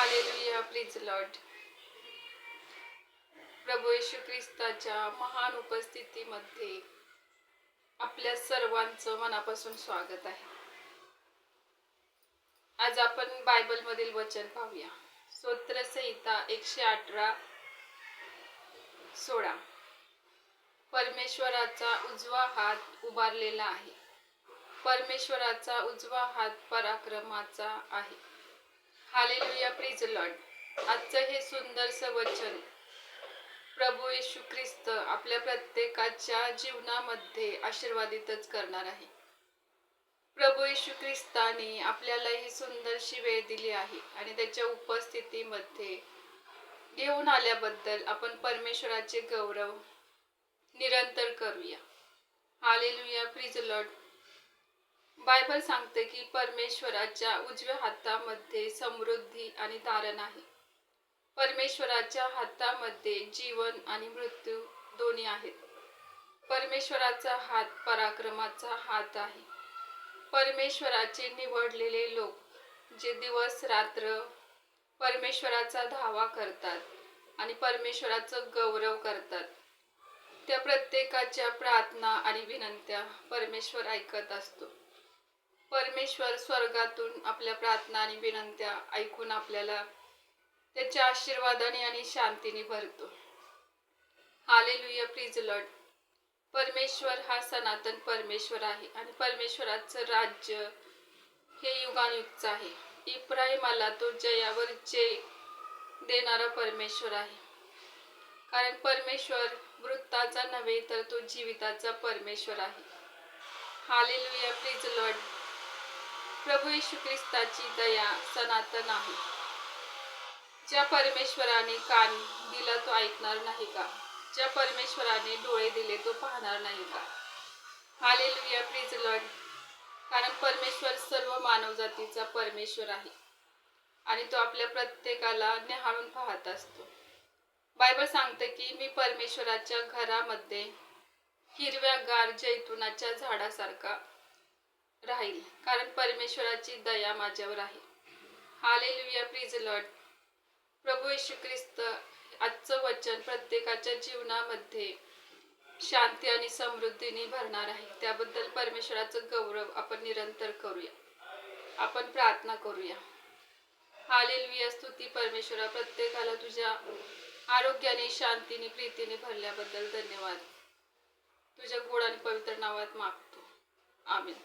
Hallelujah, प्रिज Lord. प्रभू येशू ख्रिस्ताच्या महान उपस्थितीमध्ये आपल्या सर्वांचं मनापासून स्वागत आहे. आज आपण बायबल मधील वचन पाहूया. स्तोत्रसंहिता 118:16. परमेश्वराचा उजवा हात उभारलेला आहे. परमेश्वराचा उजवा हात पराक्रमाचा आहे. Hallelujah, प्रिज Lord. आजचं हे सुंदरसं वचन प्रभू येशू ख्रिस्त आपल्या प्रत्येकाच्या जीवनामध्ये आशीर्वादितच करणार आहे. प्रभू येशू ख्रिस्ताने आपल्याला ही सुंदरशी वेळ दिली आहे आणि त्याच्या उपस्थितीमध्ये घेऊन आल्याबद्दल आपण परमेश्वराचे गौरव निरंतर करूया. Hallelujah, प्रिज Lord. बायबल सांगते की परमेश्वराच्या उजव्या हातामध्ये समृद्धी आणि तारण आहे. परमेश्वराच्या हातामध्ये जीवन आणि मृत्यू दोन्ही आहेत. परमेश्वराचा हात पराक्रमाचा हात आहे. परमेश्वराचे निवडलेले लोक जे दिवस रात्र परमेश्वराचा धावा करतात आणि परमेश्वराचं गौरव करतात, त्या प्रत्येकाच्या प्रार्थना आणि विनंत्या परमेश्वर ऐकत असतो. परमेश्वर स्वर्गातून आपल्या प्रार्थना आणि विनंत्या ऐकून आपल्याला त्याच्या आशीर्वादाने आणि शांतीने भरतो. Hallelujah, प्रिज Lord. परमेश्वर हा सनातन परमेश्वर आहे आणि परमेश्वराचं राज्य हे युगानुयुगचं आहे. इब्राहिमाला तो जयावर जय देणारा परमेश्वर आहे. कारण परमेश्वर मृताचा नव्हे तर तो जीविताचा परमेश्वर आहे. Hallelujah, प्रिज Lord. प्रभू येशू ख्रिस्ताची दया सनातन आहे. ज्या परमेश्वराने कान दिला तो ऐकणार नाही का? ज्या परमेश्वराने डोळे दिले तो पाहणार नाही का? Hallelujah, प्रिज Lord. कारण परमेश्वर सर्व मानवजातीचा परमेश्वर आहे आणि तो आपल्या प्रत्येकाला निहाळून पाहत असतो. बायबल सांगते की मी परमेश्वराच्या घरामध्ये हिरव्यागार जैतुनाच्या झाडासारखा राहील, कारण परमेश्वराची दया माझ्यावर आहे. Hallelujah, प्रिज Lord. प्रभू येशू ख्रिस्त आजचं वचन प्रत्येकाच्या जीवनामध्ये शांती आणि समृद्धीने भरणार आहे. त्याबद्दल परमेश्वराचं गौरव आपण निरंतर करूया. आपण प्रार्थना करूया. हालेलुया, स्तुती परमेश्वरा. प्रत्येकाला तुझ्या आरोग्याने, शांतीने, प्रीतीने भरल्याबद्दल धन्यवाद. तुझ्या गोड आणि पवित्र नावात मागतो. आमेन.